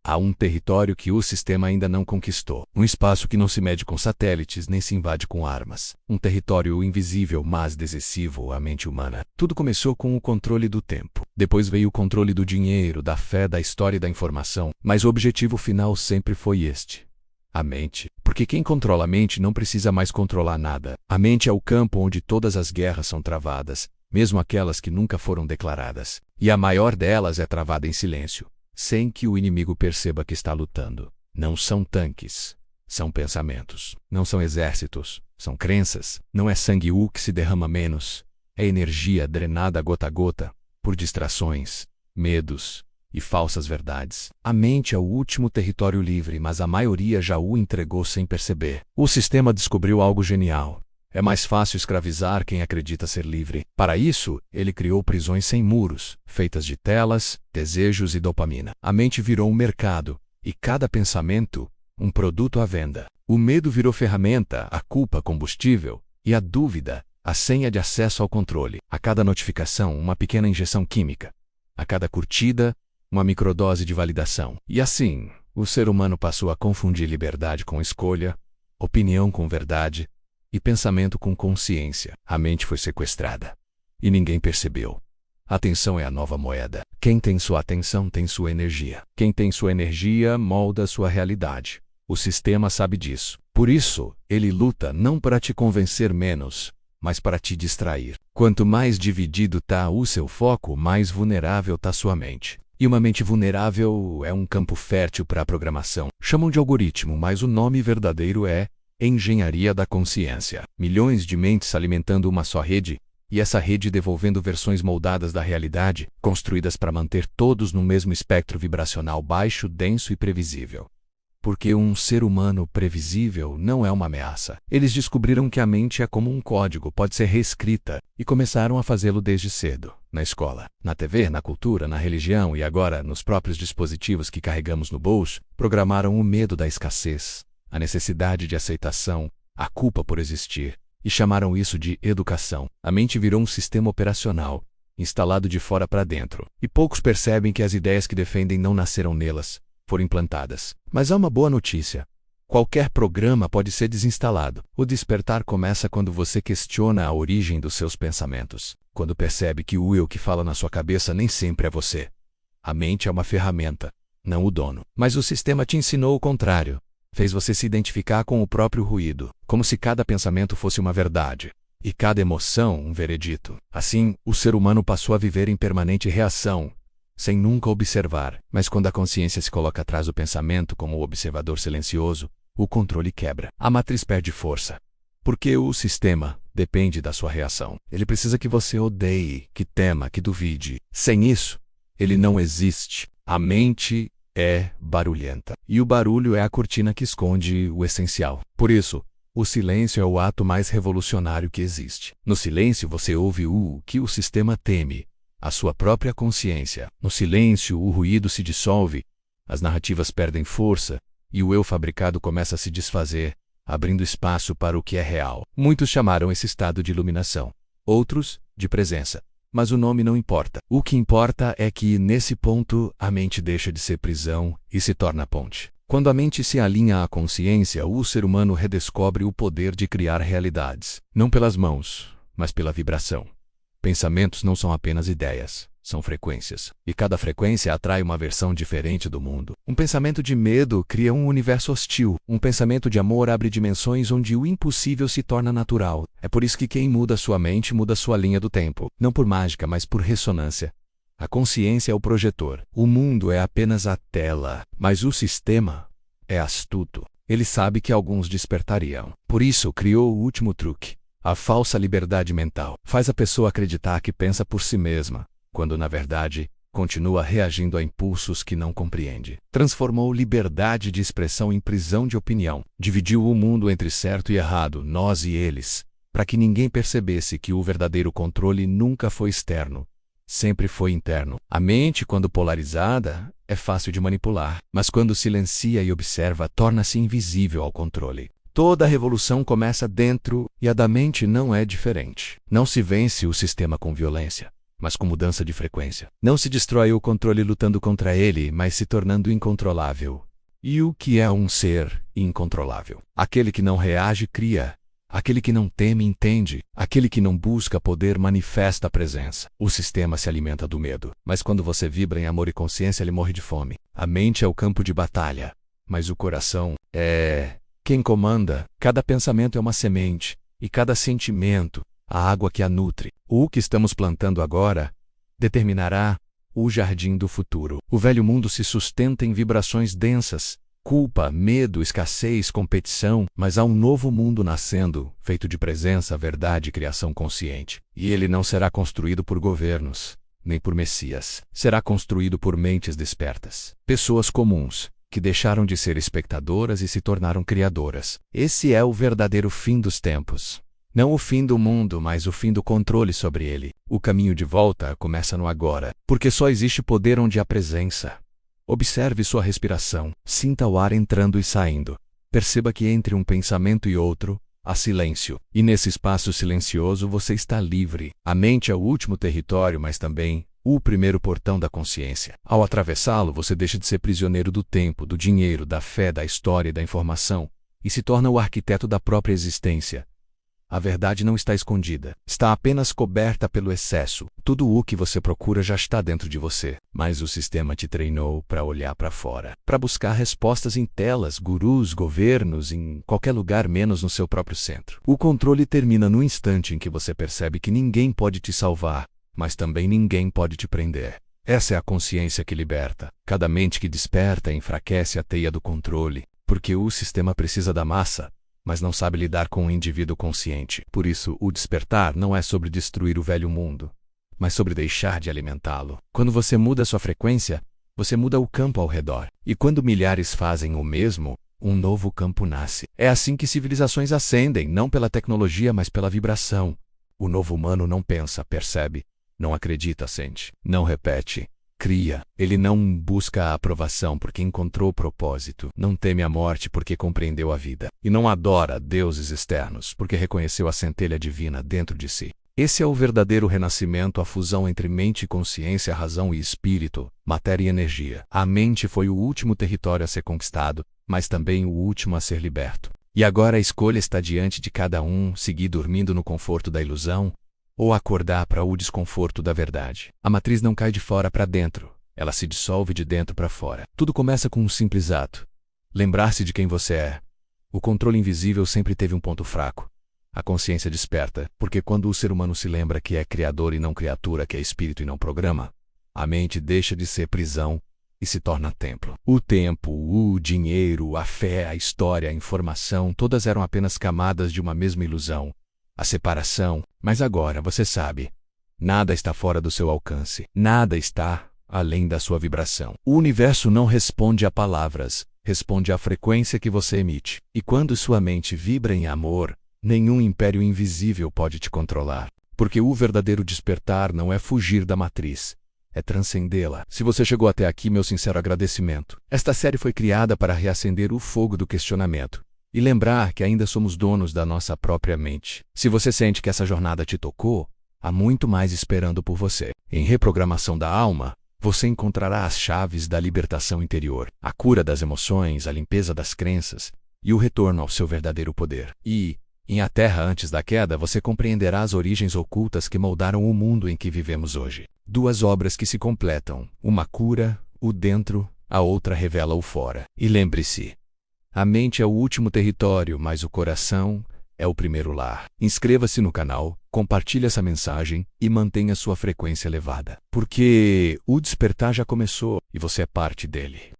Há um território que o sistema ainda não conquistou. Um espaço que não se mede com satélites nem se invade com armas. Um território invisível, mas decisivo à mente humana. Tudo começou com o controle do tempo. Depois veio o controle do dinheiro, da fé, da história e da informação. Mas o objetivo final sempre foi este: a mente. Porque quem controla a mente não precisa mais controlar nada. A mente é o campo onde todas as guerras são travadas, mesmo aquelas que nunca foram declaradas. E a maior delas é travada em silêncio, sem que o inimigo perceba que está lutando. Não são tanques, são pensamentos. Não são exércitos, são crenças. Não é sangue que se derrama menos, é energia drenada gota a gota, por distrações, medos e falsas verdades. A mente é o último território livre, mas a maioria já o entregou sem perceber. O sistema descobriu algo genial. É mais fácil escravizar quem acredita ser livre. Para isso, ele criou prisões sem muros, feitas de telas, desejos e dopamina. A mente virou um mercado, e cada pensamento, um produto à venda. O medo virou ferramenta, a culpa combustível, e a dúvida, a senha de acesso ao controle. A cada notificação, uma pequena injeção química. A cada curtida, uma microdose de validação. E assim, o ser humano passou a confundir liberdade com escolha, opinião com verdade, e pensamento com consciência. A mente foi sequestrada. E ninguém percebeu. A atenção é a nova moeda. Quem tem sua atenção tem sua energia. Quem tem sua energia molda sua realidade. O sistema sabe disso. Por isso, ele luta não para te convencer menos, mas para te distrair. Quanto mais dividido está o seu foco, mais vulnerável está sua mente. E uma mente vulnerável é um campo fértil para a programação. Chamam de algoritmo, mas o nome verdadeiro é engenharia da consciência. Milhões de mentes alimentando uma só rede, e essa rede devolvendo versões moldadas da realidade, construídas para manter todos no mesmo espectro vibracional baixo, denso e previsível. Porque um ser humano previsível não é uma ameaça. Eles descobriram que a mente é como um código, pode ser reescrita, e começaram a fazê-lo desde cedo. Na escola, na TV, na cultura, na religião e agora nos próprios dispositivos que carregamos no bolso, programaram o medo da escassez, a necessidade de aceitação, a culpa por existir, e chamaram isso de educação. A mente virou um sistema operacional, instalado de fora para dentro, e poucos percebem que as ideias que defendem não nasceram nelas, foram implantadas. Mas há uma boa notícia. Qualquer programa pode ser desinstalado. O despertar começa quando você questiona a origem dos seus pensamentos, quando percebe que o eu que fala na sua cabeça nem sempre é você. A mente é uma ferramenta, não o dono. Mas o sistema te ensinou o contrário. Fez você se identificar com o próprio ruído, como se cada pensamento fosse uma verdade, e cada emoção um veredito. Assim, o ser humano passou a viver em permanente reação, sem nunca observar. Mas quando a consciência se coloca atrás do pensamento como o observador silencioso, o controle quebra. A matriz perde força. Porque o sistema depende da sua reação. Ele precisa que você odeie, que tema, que duvide. Sem isso, ele não existe. A mente é barulhenta. E o barulho é a cortina que esconde o essencial. Por isso, o silêncio é o ato mais revolucionário que existe. No silêncio você ouve o que o sistema teme, a sua própria consciência. No silêncio o ruído se dissolve, as narrativas perdem força, e o eu fabricado começa a se desfazer, abrindo espaço para o que é real. Muitos chamaram esse estado de iluminação. Outros, de presença. Mas o nome não importa. O que importa é que, nesse ponto, a mente deixa de ser prisão e se torna ponte. Quando a mente se alinha à consciência, o ser humano redescobre o poder de criar realidades. Não pelas mãos, mas pela vibração. Pensamentos não são apenas ideias, são frequências. E cada frequência atrai uma versão diferente do mundo. Um pensamento de medo cria um universo hostil. Um pensamento de amor abre dimensões onde o impossível se torna natural. É por isso que quem muda sua mente muda sua linha do tempo. Não por mágica, mas por ressonância. A consciência é o projetor. O mundo é apenas a tela. Mas o sistema é astuto. Ele sabe que alguns despertariam. Por isso criou o último truque. A falsa liberdade mental. Faz a pessoa acreditar que pensa por si mesma, quando na verdade continua reagindo a impulsos que não compreende. Transformou liberdade de expressão em prisão de opinião. Dividiu o mundo entre certo e errado, nós e eles, para que ninguém percebesse que o verdadeiro controle nunca foi externo, sempre foi interno. A mente, quando polarizada, é fácil de manipular, mas quando silencia e observa, torna-se invisível ao controle. Toda revolução começa dentro, e a da mente não é diferente. Não se vence o sistema com violência. mas com mudança de frequência. Não se destrói o controle lutando contra ele, mas se tornando incontrolável. E o que é um ser incontrolável? Aquele que não reage, cria. Aquele que não teme, entende. Aquele que não busca poder, manifesta a presença. O sistema se alimenta do medo. Mas quando você vibra em amor e consciência, ele morre de fome. A mente é o campo de batalha. Mas o coração é quem comanda. Cada pensamento é uma semente. E cada sentimento, a água que a nutre. O que estamos plantando agora determinará o jardim do futuro. O velho mundo se sustenta em vibrações densas. Culpa, medo, escassez, competição, mas há um novo mundo nascendo, feito de presença, verdade e criação consciente. E ele não será construído por governos, nem por messias. Será construído por mentes despertas. Pessoas comuns, que deixaram de ser espectadoras e se tornaram criadoras. Esse é o verdadeiro fim dos tempos. Não o fim do mundo, mas o fim do controle sobre ele. O caminho de volta começa no agora, porque só existe poder onde há presença. Observe sua respiração, sinta o ar entrando e saindo. Perceba que entre um pensamento e outro, há silêncio. E nesse espaço silencioso você está livre. A mente é o último território, mas também o primeiro portão da consciência. Ao atravessá-lo, você deixa de ser prisioneiro do tempo, do dinheiro, da fé, da história e da informação, e se torna o arquiteto da própria existência. A verdade não está escondida, está apenas coberta pelo excesso. Tudo o que você procura já está dentro de você, mas o sistema te treinou para olhar para fora, para buscar respostas em telas, gurus, governos, em qualquer lugar menos no seu próprio centro. O controle termina no instante em que você percebe que ninguém pode te salvar, mas também ninguém pode te prender. Essa é a consciência que liberta. Cada mente que desperta enfraquece a teia do controle, porque o sistema precisa da massa, mas não sabe lidar com o indivíduo consciente. Por isso, o despertar não é sobre destruir o velho mundo, mas sobre deixar de alimentá-lo. Quando você muda sua frequência, você muda o campo ao redor. E quando milhares fazem o mesmo, um novo campo nasce. É assim que civilizações ascendem, não pela tecnologia, mas pela vibração. O novo humano não pensa, percebe, não acredita, sente, não repete. Cria. Ele não busca a aprovação porque encontrou o propósito. Não teme a morte porque compreendeu a vida. E não adora deuses externos porque reconheceu a centelha divina dentro de si. Esse é o verdadeiro renascimento, a fusão entre mente e consciência, razão e espírito, matéria e energia. A mente foi o último território a ser conquistado, mas também o último a ser liberto. E agora a escolha está diante de cada um: seguir dormindo no conforto da ilusão, ou acordar para o desconforto da verdade. A matriz não cai de fora para dentro, ela se dissolve de dentro para fora. Tudo começa com um simples ato: lembrar-se de quem você é. O controle invisível sempre teve um ponto fraco. A consciência desperta, porque quando o ser humano se lembra que é criador e não criatura, que é espírito e não programa, a mente deixa de ser prisão e se torna templo. O tempo, o dinheiro, a fé, a história, a informação, todas eram apenas camadas de uma mesma ilusão. A separação, mas agora você sabe. Nada está fora do seu alcance. Nada está além da sua vibração. O universo não responde a palavras, responde à frequência que você emite. E quando sua mente vibra em amor, nenhum império invisível pode te controlar. Porque o verdadeiro despertar não é fugir da matriz, é transcendê-la. Se você chegou até aqui, meu sincero agradecimento. Esta série foi criada para reacender o fogo do questionamento e lembrar que ainda somos donos da nossa própria mente. Se você sente que essa jornada te tocou, há muito mais esperando por você. Em Reprogramação da Alma, você encontrará as chaves da libertação interior, a cura das emoções, a limpeza das crenças e o retorno ao seu verdadeiro poder. E, em A Terra Antes da Queda, você compreenderá as origens ocultas que moldaram o mundo em que vivemos hoje. Duas obras que se completam, uma cura o dentro, a outra revela o fora. E lembre-se, a mente é o último território, mas o coração é o primeiro lar. Inscreva-se no canal, compartilhe essa mensagem e mantenha sua frequência elevada. Porque o despertar já começou e você é parte dele.